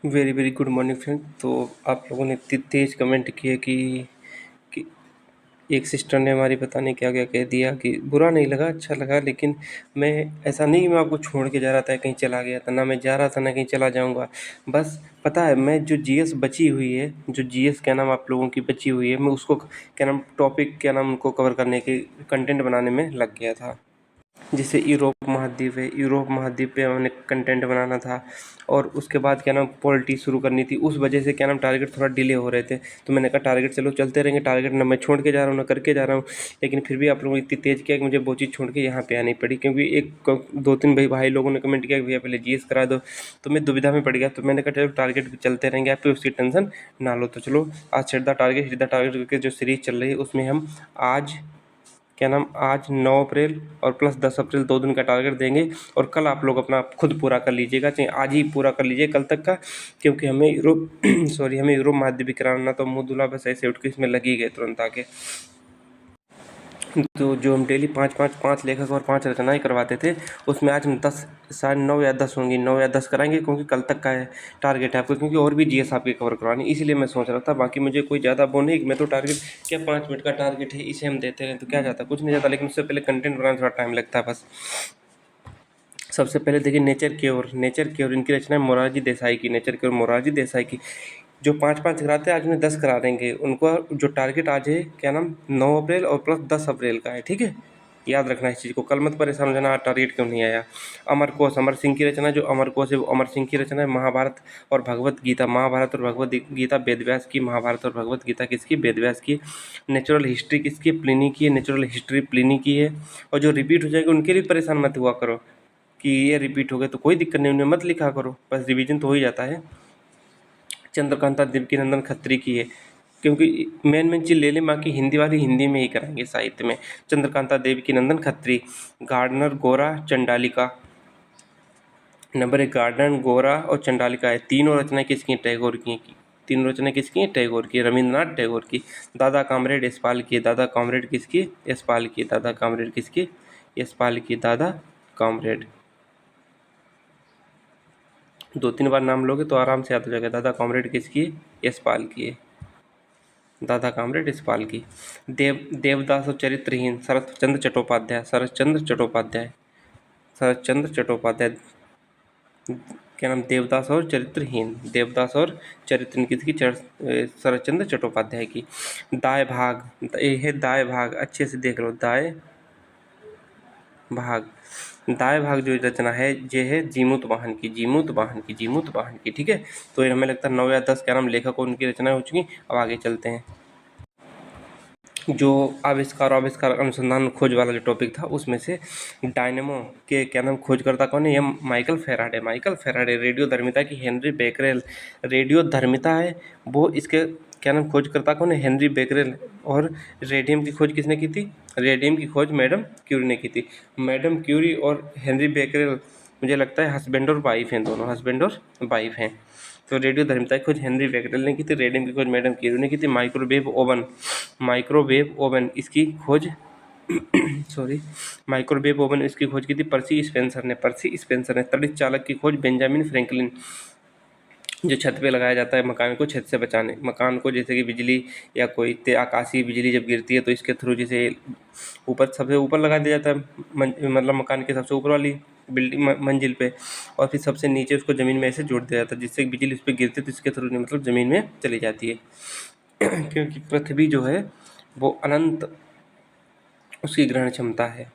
Very very good morning friend. तो आप लोगों ने इतनी तेज कमेंट किए कि एक सिस्टर ने हमारी पता नहीं क्या क्या कह दिया कि बुरा नहीं लगा, अच्छा लगा। लेकिन मैं ऐसा नहीं कि मैं आपको छोड़ के जा रहा था, कहीं चला गया था, ना मैं जा रहा था ना कहीं चला जाऊंगा। बस पता है, मैं जो जीएस बची हुई है, जो जीएस क्या नाम आप लोगों की बची हुई है, मैं उसको क्या नाम टॉपिक क्या नाम उनको कवर करने के कंटेंट बनाने में लग गया था। जैसे यूरोप महाद्वीप है, यूरोप महाद्वीप पे हमने कंटेंट बनाना था। और उसके बाद क्या नाम पॉलिटी शुरू करनी थी। उस वजह से क्या नाम टारगेट थोड़ा डिले हो रहे थे। तो मैंने कहा टारगेट चलो चलते रहेंगे, टारगेट ना मैं छोड़ के जा रहा हूँ ना करके जा रहा हूँ। लेकिन फिर भी आप लोगों ने इतनी तेज़ किया कि मुझे वो चीज़ छोड़ के यहाँ पे आनी पड़ी, क्योंकि दो तीन भाई लोगों ने कमेंट किया कि भैया पहले जीएस करा दो। तो मैं दुविधा में पड़ गया। तो मैंने कहा चलो टारगेट चलते रहेंगे, आप उसकी टेंशन ना लो। तो चलो आज सीधा टारगेट करके जो सीरीज़ चल रही है उसमें हम आज क्या नाम आज 9 अप्रैल और प्लस 10 अप्रैल 2 दिन का टारगेट देंगे। और कल आप लोग अपना खुद पूरा कर लीजिएगा, चाहे आज ही पूरा कर लीजिए कल तक का। क्योंकि हमें यूरोप सॉरी हमें यूरोप महाद्वीप भी कराना, तो मुँह धुला बस ऐसे उठ के इसमें लग ही गए तुरंत आके। तो जो हम डेली पाँच लेखक और 5 रचनाएं करवाते थे, उसमें आज हम 10 शायद 9 या 10 होंगी, 9 या 10 कराएंगे, क्योंकि कल तक का है टारगेट है आपको। क्योंकि और भी जीएस आपके कवर करवानी, इसीलिए मैं सोच रहा था। बाकी मुझे कोई ज़्यादा वो नहीं, मैं तो टारगेट क्या 5 मिनट का टारगेट है, इसे हम देते रहें तो क्या जाता, कुछ नहीं जाता। लेकिन उससे पहले कंटेंट बनाने थोड़ा टाइम लगता है बस। सबसे पहले देखिए नेचर की ओर इनकी रचना है मोरारजी देसाई की। नेचर की ओर मोरारजी देसाई की जो 5-5 कराते हैं, आज उन्हें 10 करा देंगे। उनको जो टारगेट आज है क्या नाम 9 अप्रैल और प्लस 10 अप्रैल का है, ठीक है। याद रखना इस चीज़ को, कल मत परेशान हो जाना आज टारगेट क्यों नहीं आया। अमर कोश, अमर सिंह की रचना, जो अमर कोश है वो अमर सिंह की रचना है। महाभारत और भगवत गीता, महाभारत और भगवत गीता वेदव्यास की, महाभारत और भगवत गीता किसकी, वेदव्यास की। नेचुरल हिस्ट्री किसकी, प्लिनी की है, नेचुरल हिस्ट्री प्लिनी की है। और जो रिपीट हो जाएगी उनके लिए परेशान मत हुआ करो कि ये रिपीट हो गए, तो कोई दिक्कत नहीं, उन्हें मत लिखा करो, बस रिवीजन तो हो ही जाता है। चंद्रकांता देवकीनंदन खत्री की है, क्योंकि मेन चीज़ ले लें, बाकी हिंदी वाली हिंदी में ही कराएंगे साहित्य में। चंद्रकांता देवकीनंदन खत्री। गार्डनर गोरा चंडालिका, नंबर 1 गार्डनर गोरा और चंडालिका है। तीनों रचनाएं किसकी हैं, टैगोर की। तीनों रचनाएं किसकी हैं, टैगोर की, रविंद्रनाथ टैगोर की। दादा कामरेड यशपाल की, दादा कामरेड किसकी, यशपाल की, दादा कामरेड किसकी, यशपाल की, दादा कामरेड। 2-3 बार नाम लोगे तो आराम से याद हो जाएगा। दादा कामरेड किसकी है, यशपाल की है, दादा कामरेड यशपाल की। देवदास और चरित्रहीन, शरतचंद्र चट्टोपाध्याय, शरतचंद्र चट्टोपाध्याय, शरतचंद्र चट्टोपाध्याय। क्या नाम, देवदास और चरित्रहीन, देवदास और चरित्रहीन किसकी, शरतचंद्र चट्टोपाध्याय की। दाय भाग, ये है दाय भाग, अच्छे से देख लो, दाय भाग। दाय भाग जो रचना है ये है जीमूत वाहन की, जीमूत वाहन की, जीमूत वाहन की, ठीक है। तो ये हमें लगता है 9 या 10 क्या नाम लेखकों उनकी रचनाएं हो चुकी। अब आगे चलते हैं। जो आविष्कार अनुसंधान खोज वाला जो टॉपिक था, उसमें से डायनेमो के क्या नाम खोजकर्ता कौन है, ये Michael Faraday. Michael Faraday radio धर्मिता की हेनरी बेकरेल, रेडियो धर्मिता है वो, इसके क्या नाम खोजकर्ता कौन है, हेनरी बेकरेल। और रेडियम की खोज किसने की थी, रेडियम की खोज मैडम क्यूरी ने की थी। मैडम क्यूरी और हेनरी बेकरेल मुझे लगता है हस्बैंड और वाइफ हैं, दोनों हस्बैंड और वाइफ हैं। तो रेडियो धर्मिता की खोज हेनरी बेकरेल ने की थी, रेडियम की खोज मैडम क्यूरी ने की थी। माइक्रोवेव ओवन इसकी खोज सॉरी माइक्रोवेव ओवन इसकी खोज की थी पर्सी स्पेंसर ने, पर्सी स्पेंसर ने। तड़ित चालक की खोज बेंजामिन फ्रैंकलिन, जो छत पे लगाया जाता है मकान को छत से बचाने, मकान को जैसे कि बिजली या कोई आकाशीय बिजली जब गिरती है तो इसके थ्रू जैसे ऊपर सबसे ऊपर लगा दिया जाता है, मतलब मकान के सबसे ऊपर वाली बिल्डिंग मंजिल पे, और फिर सबसे नीचे उसको ज़मीन में ऐसे जोड़ दिया जाता है, जिससे बिजली उस पर गिरती है तो इसके थ्रू मतलब ज़मीन में चली जाती है। क्योंकि पृथ्वी जो है वो अनंत उसकी ग्रहण क्षमता है।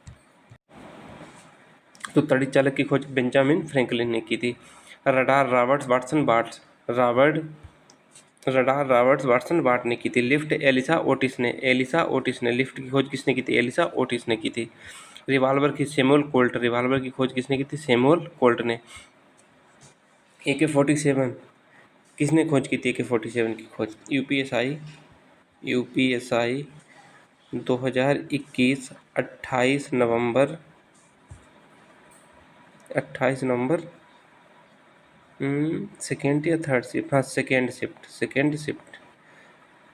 तो तड़ित चालक की खोज बेंजामिन फ्रैंकलिन ने की थी। रडार रडार वाटसन बार्ट ने की थी। लिफ्ट एलिसा ओटिस ने। लिफ्ट की खोज किसने की थी, एलिसा ओटिस ने की थी। रिवाल्वर की सैमुअल कोल्ट, रिवाल्वर की खोज किसने की थी, सैमुअल कोल्ट ने। AK-47 किसने खोज की थी, AK-47 की खोज, यूपीएसआई 2021 28 नवंबर सेकेंड या थर्ड शिफ्ट, हाँ सेकेंड शिफ्ट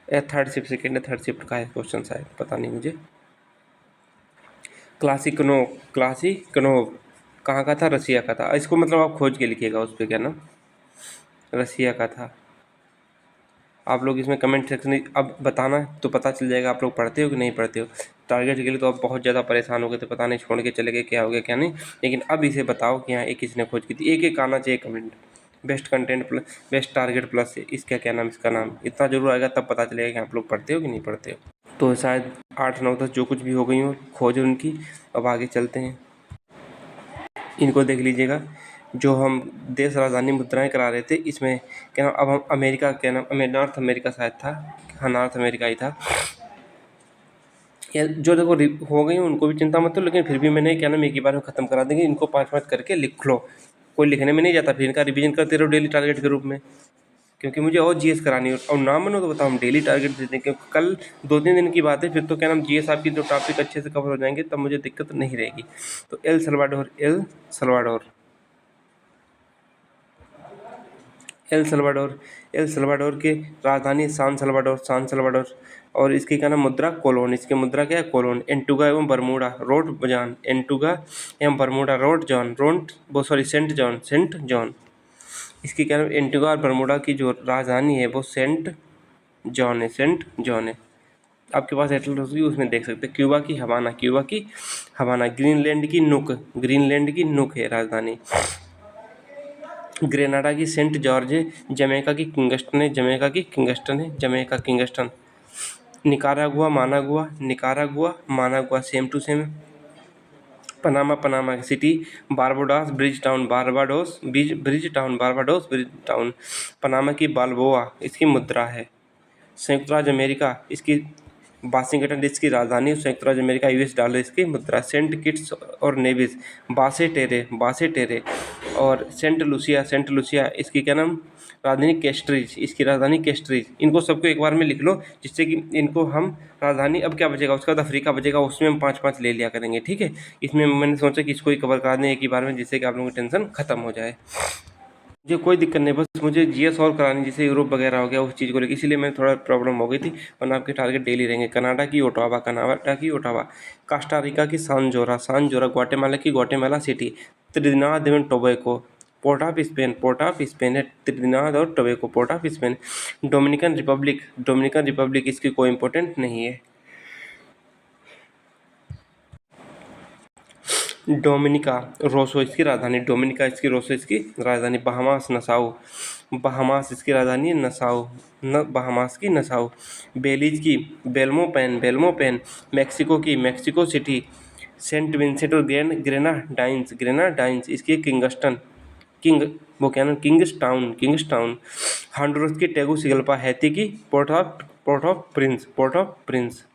या थर्ड शिफ्ट, सेकेंड या थर्ड शिफ्ट का है क्वेश्चन शायद, पता नहीं मुझे। क्लासिकनो कहाँ का था, रसिया का था। इसको मतलब आप खोज के लिखिएगा उस पर क्या नाम, रसिया का था। आप लोग इसमें कमेंट सेक्शन में अब बताना तो पता चल जाएगा आप लोग पढ़ते हो कि नहीं पढ़ते हो। टारगेट के लिए तो आप बहुत ज़्यादा परेशान हो गए थे, पता नहीं छोड़ के चले गए क्या हो गया क्या नहीं, लेकिन अब इसे बताओ कि हाँ एक किसने खोज की थी। एक एक आना चाहिए comment. Best content plus best target plus इसका क्या नाम, इसका नाम इतना जरूर आएगा, तब पता चलेगा कि आप लोग पढ़ते हो कि नहीं पढ़ते हो। तो शायद 8 9 10 जो कुछ भी हो गई हो खोज उनकी। अब आगे चलते हैं। इनको देख लीजिएगा, जो हम देश राजधानी मुद्राएं करा रहे थे, इसमें क्या नाम, अब हम अमेरिका, क्या नाम, नॉर्थ अमेरिका शायद था, हाँ नॉर्थ अमेरिका ही था। जो देखो हो गई उनको भी चिंता मत लो, लेकिन फिर भी मैंने क्या नाम एक ही बार में ख़त्म करा देंगे। इनको 5 5 करके लिख लो, कोई लिखने में नहीं जाता, फिर इनका रिवीजन करते रहो डेली टारगेट के रूप में, क्योंकि मुझे और जीएस करानी है। और ना मानो तो बताओ, हम डेली टारगेट देते हैं, क्योंकि कल 2 3 दिन की बात है, फिर तो क्या नाम जीएस आपकी जो टॉपिक अच्छे से कवर हो जाएंगे, तब मुझे दिक्कत नहीं रहेगी। तो एल सल्वाडोर, एल सल्वाडोर के राजधानी सान सल्वाडोर, और इसकी क्या नाम मुद्रा कोलोन, इसकी मुद्रा क्या है कोलोन। एंटुगा एवं बरमूडा रोड जॉन, एंटुगा एवं Bermuda road John, saint John. इसकी क्या नाम एंटुगा और बरमूडा की जो राजधानी है वो सेंट जॉन है। आपके पास एटलस होगी उसमें देख सकते हैं। क्यूबा की हवाना, ग्रीनलैंड की नुक है राजधानी। ग्रेनाडा की सेंट जॉर्ज है। Jamaica Kingston. Nicaragua same to same. Panama की सिटी। Bridgetown. पनामा की बाल्बोआ इसकी मुद्रा है। संयुक्त राज्य अमेरिका इसकी वाशिंगटन इसकी राजधानी, संयुक्त राज्य अमेरिका यूएस डॉलर इसकी मुद्रा। सेंट किट्स और नेविस बासे टेरे और सेंट लुसिया इसकी क्या नाम राजधानी कैस्ट्रीज। इनको सबको एक बार में लिख लो, जिससे कि इनको हम राजधानी, अब क्या बचेगा उसका बाद अफ्रीका बचेगा, उसमें हम 5 5 ले लिया करेंगे, ठीक है। इसमें मैंने सोचा कि इसको ही कवर करा दें एक ही बार में, जिससे कि आप लोगों की टेंशन खत्म हो जाए। मुझे कोई दिक्कत नहीं, बस मुझे जीएस और करानी, जैसे यूरोप वगैरह हो गया उस चीज़ को लेकर, इसीलिए मैं थोड़ा प्रॉब्लम हो गई थी, वरना आपके टारगेट डेली रहेंगे। कनाडा की ओटावा। कास्टा रिका की सांजोरा, ग्वाटेमाला सिटी। त्रिनिदाद एवं टोबैको, पोर्ट ऑफ स्पेन है त्रिनिदाद और tobacco, port of Spain. Dominican Republic इसकी कोई इंपॉर्टेंट नहीं है। डोमिनिका रोसो इसकी राजधानी। बहामास इसकी राजधानी बहामास की नसाउ। बेलीज की Belmopan. Mexico City. Saint Vincent और ग्रेनाडाइंस इसकी किंग वो क्या नाम किंग्स टाउन। हॉन्डुरस की टेगुसिगल्पा। हैती की पोर्ट ऑफ प्रिंस।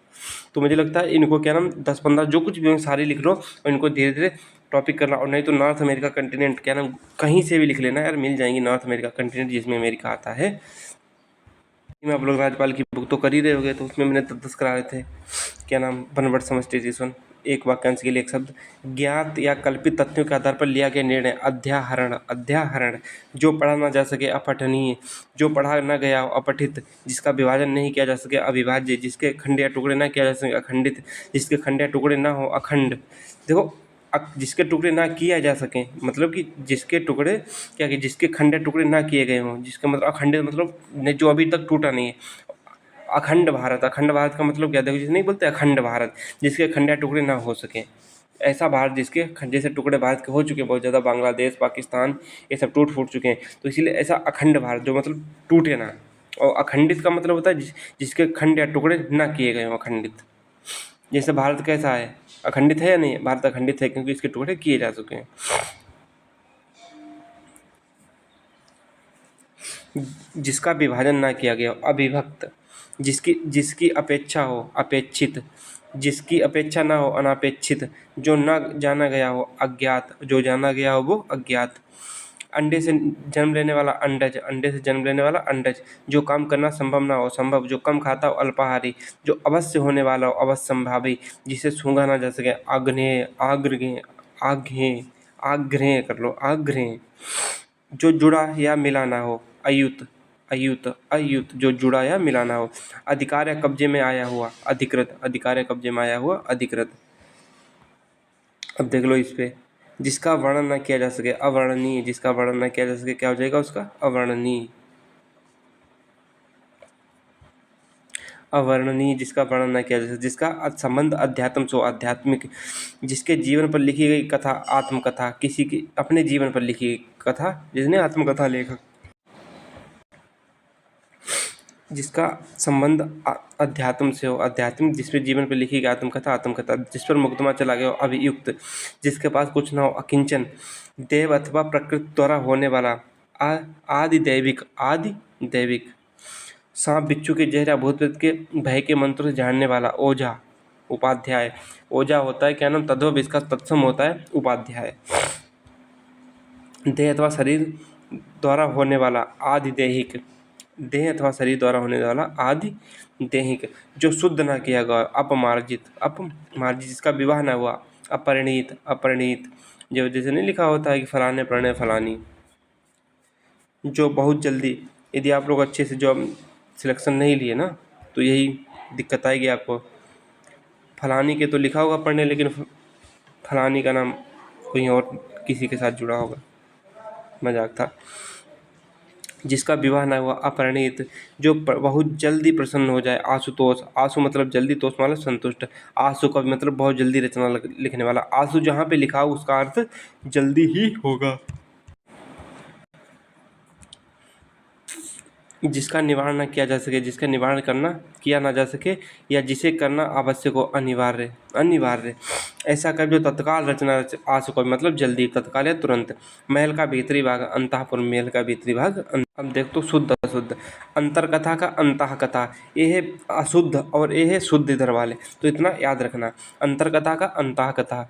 तो मुझे लगता है इनको क्या नाम 10 15 जो कुछ भी हो सारे लिख लो, और इनको धीरे धीरे टॉपिक करना। और नहीं तो नॉर्थ अमेरिका कंटिनेंट क्या नाम कहीं से भी लिख लेना यार, मिल जाएंगी नॉर्थ अमेरिका कंटिनेंट जिसमें अमेरिका आता है। में आप लोग राज्यपाल की बुक तो कर ही रहे होगे, तो उसमें मैंने 10 करा रहे थे। क्या नाम बनवर्ड समस्टिट्यूशन, एक वाक्यांश के लिए एक शब्द। ज्ञात या कल्पित तथ्यों के आधार पर लिया गया निर्णय। अध्याहरण जो पढ़ा ना जा सके अपठनीय, जो पढ़ा न गया हो अपठित, जिसका विभाजन नहीं किया जा सके अविभाज्य, जिसके खंड या टुकड़े ना किया जा सके अखंडित, जिसके खंड या टुकड़े ना हो अखंड। देखो जिसके टुकड़े ना किया जा सकें मतलब कि जिसके टुकड़े क्या कि जिसके खंड या टुकड़े ना किए गए हों, जिसका मतलब अखंडित मतलब नहीं, जो अभी तक टूटा नहीं है। अखंड भारत का मतलब क्या, देखो जिसे नहीं बोलते अखंड भारत, जिसके खंड या टुकड़े ना हो सके, ऐसा भारत जिसके जैसे टुकड़े भारत के हो चुके हैं बहुत ज़्यादा, बांग्लादेश पाकिस्तान ये सब टूट फूट चुके हैं, तो इसीलिए ऐसा अखंड भारत जो मतलब टूटे ना। और अखंडित का मतलब होता है जिसके खंड या टुकड़े ना किए गए हों, अखंडित। जैसे भारत कैसा है, अखंडित है या नहीं, भारत अखंडित है क्योंकि इसके टुकड़े किए जा चुके हैं। जिसका विभाजन ना किया गया हो अविभक्त। जिसकी अपेक्षा हो अपेक्षित। जिसकी अपेक्षा ना हो अनापेक्षित। जो ना जाना गया हो अज्ञात, जो जाना गया हो वो अज्ञात। अंडे से जन्म लेने वाला अंडज। जो काम करना संभव ना हो संभव। जो कम खाता हो अल्पाहारी। जो अवश्य होने वाला हो अवश्य संभावी। जिसे सूंघा ना जा सके आग्रह कर लो आग्रह। जो जुड़ा या मिला ना हो अयुत जो जुड़ा या मिला ना हो। अधिकार या कब्जे में आया हुआ अधिकृत। अब देख लो इस पे, जिसका वर्णन न किया जा सके, अवर्णनीय, जिसका वर्णन न किया जा सके, क्या हो जाएगा उसका? अवर्णनीय। अवर्णनीय, जिसका वर्णन न किया जा सके, जिसका संबंध अध्यात्म से, आध्यात्मिक, जिसके जीवन पर लिखी गई कथा, आत्मकथा, किसी की अपने जीवन पर लिखी गई कथा, जिसने आत्मकथा लेखक, जिसका संबंध अध्यात्म से हो, आध्यात्मिक, जिसमें जीवन पर लिखी गई आत्मकथा, आत्मकथा, जिस पर मुकदमा चला गया हो, अभियुक्त, जिसके पास कुछ न हो, अकिंचन, देव अथवा प्रकृति द्वारा होने वाला, आदि दैविक, आदि दैविक, सांप बिच्छू के जहरा, भूत प्रेत के भय के मंत्रों से जानने वाला, ओझा, उपाध्याय, ओझा होता है क्या नाम? तद्भव, इसका तत्सम होता है उपाध्याय। देह अथवा शरीर द्वारा होने वाला, आदि दैहिक, देह अथवा शरीर द्वारा होने वाला आदि दैहिक, जो शुद्ध न किया गया, अपमार्जित, अपमार्जित, जिसका विवाह न हुआ, अपरिणीत, अपरिणीत, जो जैसे नहीं लिखा होता है कि फलाने प्रणय फलानी, जो बहुत जल्दी, यदि आप लोग अच्छे से जॉब सिलेक्शन नहीं लिए ना तो यही दिक्कत आएगी आपको। फलानी के तो लिखा होगा पढ़ने, लेकिन फलानी का नाम कोई और किसी के साथ जुड़ा होगा, मजाक था। जिसका विवाह न हुआ, अपरिणीत, जो बहुत जल्दी प्रसन्न हो जाए, आशुतोष, आशु मतलब जल्दी, तोष मतलब संतुष्ट, आशु का मतलब बहुत जल्दी रचना लिखने वाला, आशु जहाँ पे लिखा हो उसका अर्थ जल्दी ही होगा। जिसका निवारण न किया जा सके, जिसका निवारण करना किया ना जा सके, या जिसे करना आवश्यक हो, अनिवार्य, अनिवार्य, ऐसा कर जो तत्काल रचना आशु का मतलब जल्दी, तत्काल या तुरंत। महल का भीतरी भाग, अंतःपुर, महल का भीतरी भाग। अब देख तो शुद्ध अशुद्ध, अंतरकथा का अंतः कथा, ये है अशुद्ध और ये है शुद्ध इधर वाले, तो इतना याद रखना। अंतरकथा का अंतः कथा,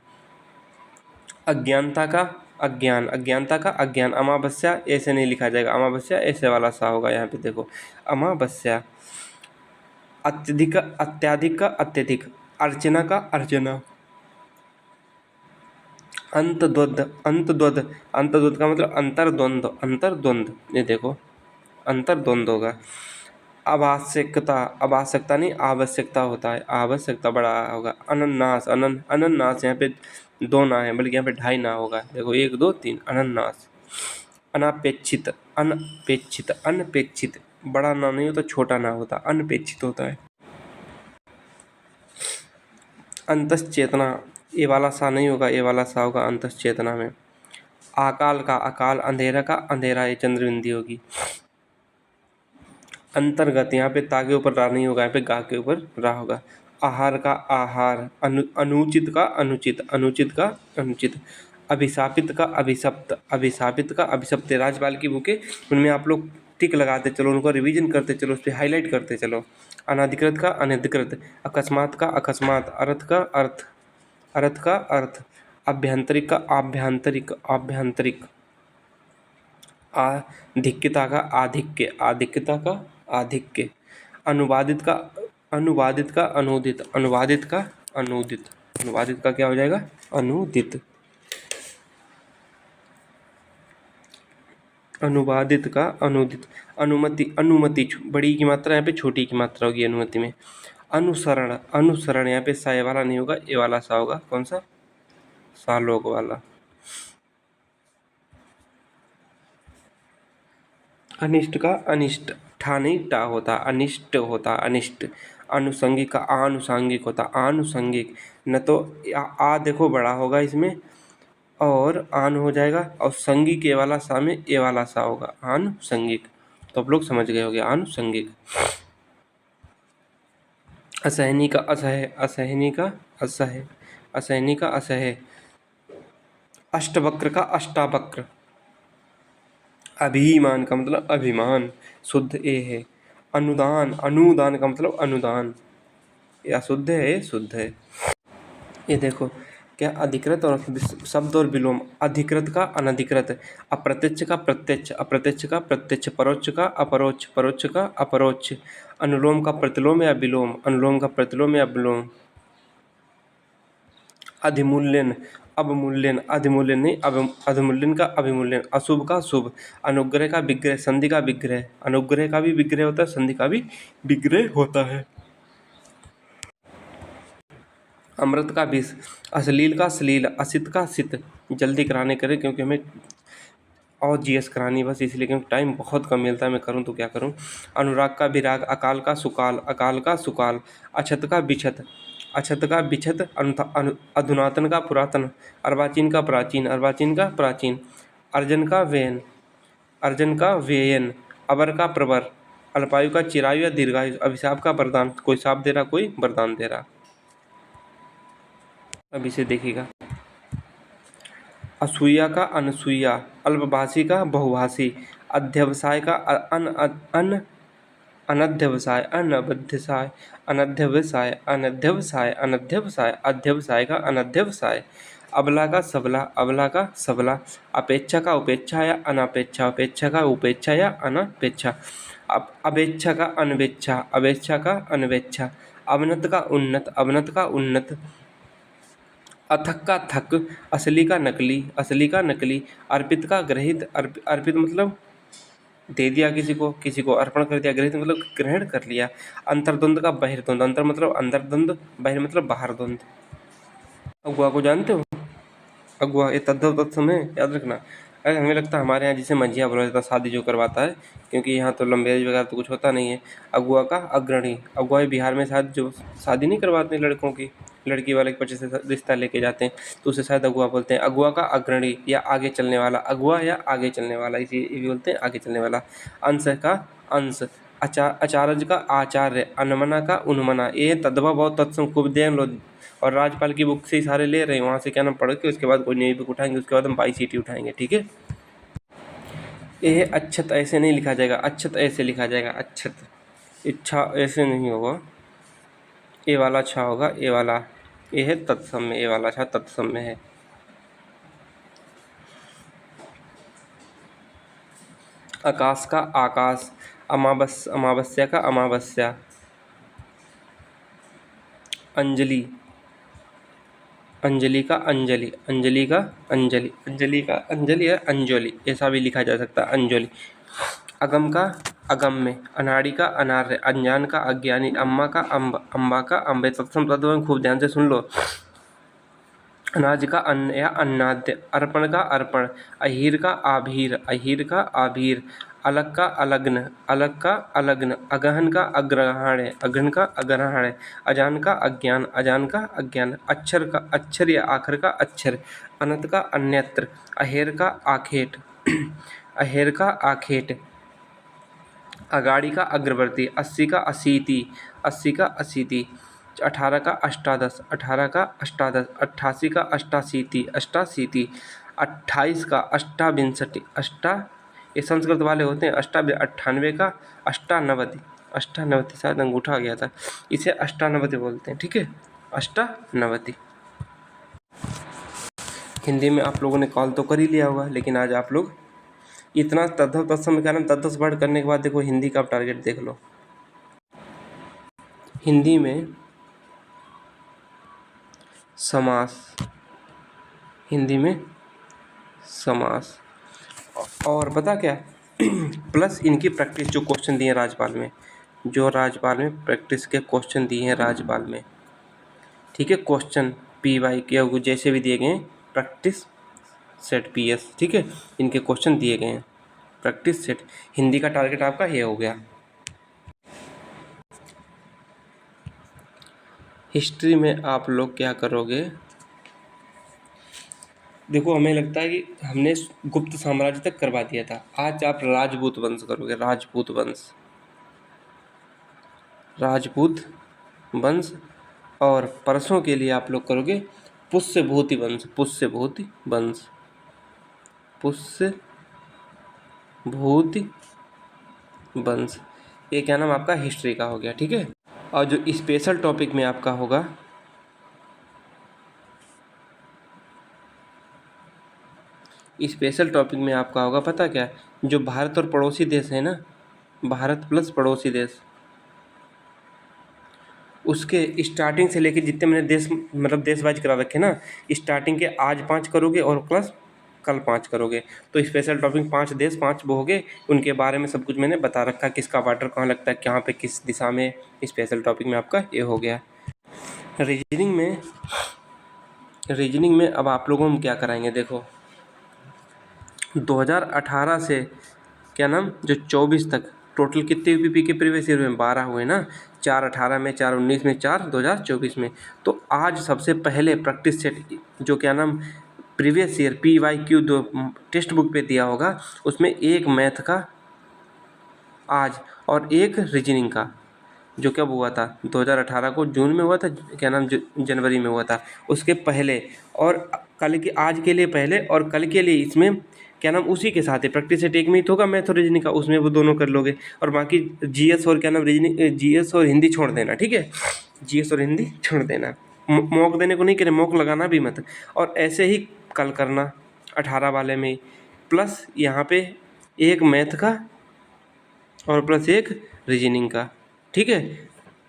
अज्ञानता का अज्ञान, अज्ञानता का अज्ञान, अमावस्या ऐसे नहीं लिखा जाएगा, अमावस्या ऐसे वाला सा होगा, यहाँ पे देखो अमावस्या। अत्यधिक, अत्याधिक का अत्यधिक, अर्चना का अर्चना। अंतद्वंद, अंतद्वंद, अंतद्वंद का मतलब अंतर्द्वंद, अंतर्द्वंद, ये देखो अंतर्द्वंद होगा। आवश्यकता, आवश्यकता नहीं आवश्यकता होता है, आवश्यकता बड़ा होगा। अनन्नास, अनन्नास, यहाँ पे 2 ना है बल्कि यहाँ पे 2.5 ना होगा, देखो 1 2 3, अनन्नास। अनापेक्षित, अनपेक्षित, अनपेक्षित, बड़ा ना नहीं होता, छोटा ना होता, अनपेक्षित होता है। अंतश्चेतना, ये वाला सा नहीं होगा, ये वाला सा होगा अंतश्चेतना में। आकाल का अकाल, अंधेरा का अंधेरा, ये चंद्रबिंदी होगी। अंतर्गत, यहाँ पे ता के ऊपर रा नहीं होगा, यहाँ पे गा के ऊपर रा होगा। आहार का आहार, अनुचित का अनुचित, अनुचित का अनुचित। अभिशापित का अभिशप्त, अभिशापित का अभिशप्त। राजपाल की बुकें, उनमें आप लोग टिक लगाते चलो, उनको रिवीजन करते चलो, उस पर हाईलाइट करते चलो। अनधिकृत का अनधिकृत, अकस्मात का अकस्मात, अर्थ का अर्थ, अर्थ का अर्थ। आभ्यंतरिक का आभ्यंतरिक, आभ्यंतरिक। आधिक्यता का आधिक्य, आधिक्यता का आधिक्य। अनुवादित का, अनुवादित का अनुदित, अनुवादित का अनुदित, अनुवादित का क्या हो जाएगा? अनुदित। अनुवादित का अनुदित। अनुमति, अनुमति, बड़ी की मात्रा यहाँ पे छोटी की मात्रा होगी अनुमति में। अनुसरण, अनुसरण, यहाँ पे सा ये वाला नहीं होगा, ये वाला सा होगा, कौन सा? सालोक वाला। अनिष्ट का अनिष्ट, ठा नहीं टा होता, अनिष्ट होता, अनिष्ट। अनुसंगिक का आनुषंगिक होता, आनुषंगिक। न तो आ देखो बड़ा होगा इसमें और आन हो जाएगा, और संगिक ये वाला सा में ये वाला सा होगा, आनुषंगिक। तो आप लोग समझ गए होंगे, आनुषंगिक। असहनी का असह, असहनी का असह, असहनी का असह। अष्टवक्र का अष्टावक्र। अभिमान का मतलब अभिमान, शुद्ध ए है। अनुदान, अनुदान का मतलब अनुदान, या शुद्ध है, ये शुद्ध है। ये देखो क्या, अधिकृत और शब्द और विलोम। अधिकृत का अनधिकृत, अप्रत्यक्ष का प्रत्यक्ष, अप्रत्यक्ष का प्रत्यक्ष, परोक्ष का अपरोक्ष, परोक्ष का अपरोक्ष। अनुलोम का प्रतिलोम या विलोम, अनुलोम का प्रतिलोम या विलोम। अधिमूल्यन, अवमूल्यन, अधिमूल्यन नहीं अधमूल्यन का अभिमूल्यन। अशुभ का शुभ, अनुग्रह का विग्रह, संधि का विग्रह, अनुग्रह का भी विग्रह होता है, संधि का भी विग्रह होता है। अमृत का विष, अश्लील का श्लील, असित का सित, जल्दी कराने करें, क्योंकि हमें और जीएस करानी है बस इसलिए, क्योंकि टाइम बहुत कम मिलता है। मैं करूँ तो क्या करूँ। अनुराग का विराग, अकाल का सुकाल, अकाल का सुकाल, अछत का बिछत, अछत का बिछत, अधुनातन का पुरातन, अर्वाचीन का प्राचीन, अर्वाचीन का प्राचीन, अर्जन का व्ययन, अर्जन का व्ययन, अबर का प्रवर, अल्पायु का चिरायु या दीर्घायु, अभिशाप का वरदान। कोई शाप दे रहा, कोई वरदान दे रहा। अब इसे देखिएगा। असूया का अनसूया, अल्पभाषी का बहुभाषी, अध्यवसाय का अनध्यवसाय, अनबध्यसाय, अनध्यवसाय, अनध्यवसाय, अनध्यवसाय, अध्यवसाय का अनध्यवसाय, अबला का सबला, अबला का सबला, अपेक्षा का उपेक्षा या अनापेक्षा, अपेक्षा का उपेक्षा या अनापेक्षा, अपेक्षा का अनवेच्छा, अपेक्षा का अनवेच्छा, अवनत का उन्नत, अवनत का उन्नत, अथक का थक, असली का नकली, असली का नकली, अर्पित का ग्रहित, अर्पित मतलब दे दिया किसी को अर्पण कर दिया, ग्रहित मतलब ग्रहण कर लिया, अंतर्द्वंद का बहिर्द्वंद, अंतर मतलब अंदर द्वंद, बहिर मतलब बाहर द्वंद। अगुआ को जानते हो? अगुआ ये तद्धव तत्सम है, याद रखना। अरे हमें लगता है हमारे यहाँ जिसे मंझिया बोला जाता है, शादी जो करवाता है, क्योंकि यहाँ तो लंबेज वगैरह तो कुछ होता नहीं है। अगुआ का अग्रणी, अगुआ बिहार में शायद जो शादी नहीं करवाते लड़कों की, लड़की वाले के पीछे से रिश्ता लेके जाते हैं, तो उसे शायद अगुआ बोलते हैं। अगुआ का अग्रणी या आगे चलने वाला, अगुआ या आगे चलने वाला, इसी भी बोलते हैं आगे चलने वाला। अंश का अंश, अचारज का आचार्य, अनमना का उन्मना। ये तद्भव बहुत तत्सम खूब देख लो, और राजपाल की बुक से ही सारे ले रहे हैं, वहाँ से क्या नाम पढ़ के उसके बाद कोई नई बुक उठाएंगे, उसके बाद हम 22 सीटी उठाएंगे, ठीक है। ये अच्छत ऐसे नहीं लिखा जाएगा, अच्छत ऐसे लिखा जाएगा, अच्छत। इच्छा ऐसे नहीं होगा, ए वाला अच्छा होगा, ए वाला, ये है तत्सम में, ए वाला अच्छा तत्सम में है। आकाश का आकाश, अमावस्या का अमावस्या, अंजलि, अंजलि का अंजलि, अंजलि का अंजलि, अंजलि का अंजलि है अंजलि, ऐसा भी लिखा जा सकता है अंजलि। अगम का अगम में, अनाड़ी का अनार्य, अनजान का अज्ञानी, अम्मा का अम्ब, अम्बा का अम्बे। तत्सम तत्व खूब ध्यान से सुन लो। अनाज का अन्न या अन्नाद्य, अर्पण का अर्पण, अहीर का आभीर, अहीर का आभीर, अलग का अलग्न, अलग का अलग्न, अगहन का अग्रहण, अगहन का अग्रहण, अजान का अज्ञान, अजान का अज्ञान, अक्षर का अक्षर या आखर का अक्षर, अनंत का अन्यत्र, अहेर का आखेट, अहेर का आखेट, अगाड़ी का अग्रवर्ती, 80 का अशीति, 80 का अशीति, 18 का अष्टादश, 18 का अष्टादश, 88 का अष्टाशीति, अष्टाशीति, 28 का अष्टाविंशति, ये संस्कृत वाले होते हैं। 98 का अष्टानवति, अष्टानवति शायद अंगूठा आ गया था, इसे अष्टानवति बोलते हैं, ठीक है, अष्टानवति। हिंदी में आप लोगों ने कॉल तो कर ही लिया होगा, लेकिन आज आप लोग इतना तद्धव तत्सम का नाम 10 वर्ड करने के बाद देखो हिंदी का आप टारगेट देख लो। हिंदी में समास, हिंदी में समास, और पता क्या प्लस इनकी प्रैक्टिस, जो क्वेश्चन दिए हैं राजपाल में, जो राजपाल में प्रैक्टिस के क्वेश्चन दिए हैं राजपाल में, ठीक है, क्वेश्चन PY के जैसे भी दिए गए हैं, प्रैक्टिस सेट PS, ठीक है, इनके क्वेश्चन दिए गए हैं, प्रैक्टिस सेट। हिंदी का टारगेट आपका ये हो गया। हिस्ट्री में आप लोग क्या करोगे, देखो हमें लगता है कि हमने गुप्त साम्राज्य तक करवा दिया था, आज आप राजपूत वंश करोगे, राजपूत वंश, राजपूत वंश। और परसों के लिए आप लोग करोगे पुष्यभूति वंश, पुष्यभूति वंश, पुष्यभूति वंश। ये क्या नाम आपका हिस्ट्री का हो गया, ठीक है। और जो स्पेशल टॉपिक में आपका होगा, स्पेशल टॉपिक में आपका होगा पता क्या, जो भारत और पड़ोसी देश है ना, भारत प्लस पड़ोसी देश, उसके स्टार्टिंग से लेके जितने मैंने देश मतलब देश वाइज करा रखे ना, स्टार्टिंग के आज 5 करोगे और प्लस कल 5 करोगे, तो स्पेशल टॉपिक 5 देश 5 वो हो गए, उनके बारे में सब कुछ मैंने बता रखा, किसका बॉर्डर कहाँ लगता है, कहाँ पे किस दिशा में। स्पेशल टॉपिक में आपका ये हो गया। रीजनिंग में रीजनिंग में अब आप लोगों को हम क्या कराएंगे, देखो 2018 से क्या नाम जो 24 तक टोटल कितने यूपीपी के प्रीवियस ईयर में 12 हुए ना, 4/18 में, 4/19 में, 4/2024 में। तो आज सबसे पहले प्रैक्टिस सेट जो क्या नाम प्रीवियस ईयर PYQ जो टेक्स्ट बुक पे दिया होगा उसमें एक मैथ का आज और एक रीजनिंग का जो कब हुआ था 2018 को जून में हुआ था, क्या नाम जनवरी में हुआ था उसके पहले, और कल के आज के लिए पहले और कल के लिए इसमें क्या नाम उसी के साथ है प्रैक्टिस सेट एक में ही होगा मैथ और रीजनिंग का, उसमें वो दोनों कर लोगे। और बाकी जीएस और क्या नाम रीजनिंग जीएस और हिंदी छोड़ देना, ठीक है, जीएस और हिंदी छोड़ देना, मॉक देने को नहीं करें, मॉक लगाना भी मत। और ऐसे ही कल करना 18 वाले में प्लस यहाँ पे एक मैथ का और प्लस एक रीजनिंग का, ठीक है।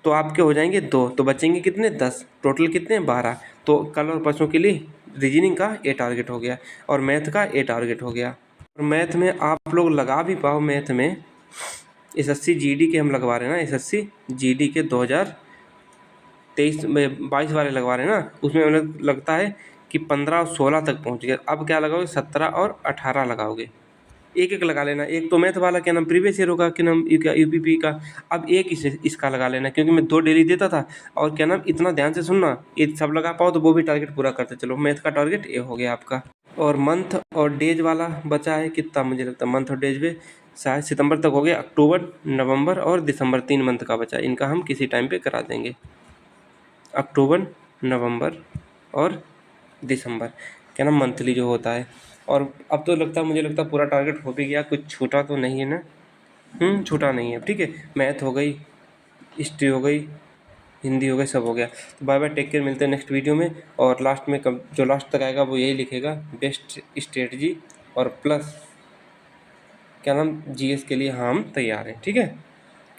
तो आपके हो जाएंगे 2, तो बचेंगे कितने 10, टोटल कितने 12। तो कल और परसों के लिए रीजनिंग का ए टारगेट हो गया और मैथ का ए टारगेट हो गया। और मैथ में आप लोग लगा भी पाओ, मैथ में SSC GD के हम लगवा रहे हैं ना, SSC GD के 2023 में 22 वाले लगवा रहे हैं ना, उसमें उन्हें लगता है कि 15 और 16 तक पहुँच गया। अब क्या लगाओगे 17 और 18 लगाओगे, एक एक लगा लेना। एक तो मैथ वाला क्या नाम प्रीवियस ईयर होगा क्या नाम यूपीपी का, अब एक इसे इसका लगा लेना, क्योंकि मैं 2 डेली देता था। और क्या नाम इतना ध्यान से सुनना, ये सब लगा पाओ तो वो भी टारगेट पूरा करते चलो। मैथ का टारगेट ये हो गया आपका। और मंथ और डेज वाला बचा है कितना, मुझे लगता है मंथ और डेज में शायद सितंबर तक हो गया, अक्टूबर, नवंबर और दिसंबर 3 मंथ का बचा, इनका हम किसी टाइम पे करा देंगे। अक्टूबर, नवंबर और दिसंबर क्या नाम मंथली जो होता है। और अब तो लगता है मुझे लगता है पूरा टारगेट हो भी गया, कुछ छूटा तो नहीं है ना, छूटा नहीं है, ठीक है। मैथ हो गई, हिस्ट्री हो गई, हिंदी हो गई, सब हो गया। तो बाय बाय, टेक केयर, मिलते हैं नेक्स्ट वीडियो में। और लास्ट में जो लास्ट तक आएगा वो यही लिखेगा बेस्ट स्ट्रेटजी और प्लस क्या नाम जीएस के लिए हम तैयार हैं, ठीक है।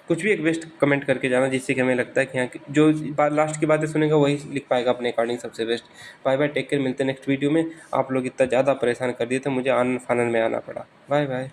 कुछ भी एक बेस्ट कमेंट करके जाना जिससे कि हमें लगता है कि हाँ जो लास्ट की बातें सुनेगा वही लिख पाएगा अपने अकॉर्डिंग सबसे best. Bye bye, take care, मिलते हैं नेक्स्ट वीडियो में। आप लोग इतना ज़्यादा परेशान कर दिए थे मुझे आनन फानन में आना पड़ा। Bye bye.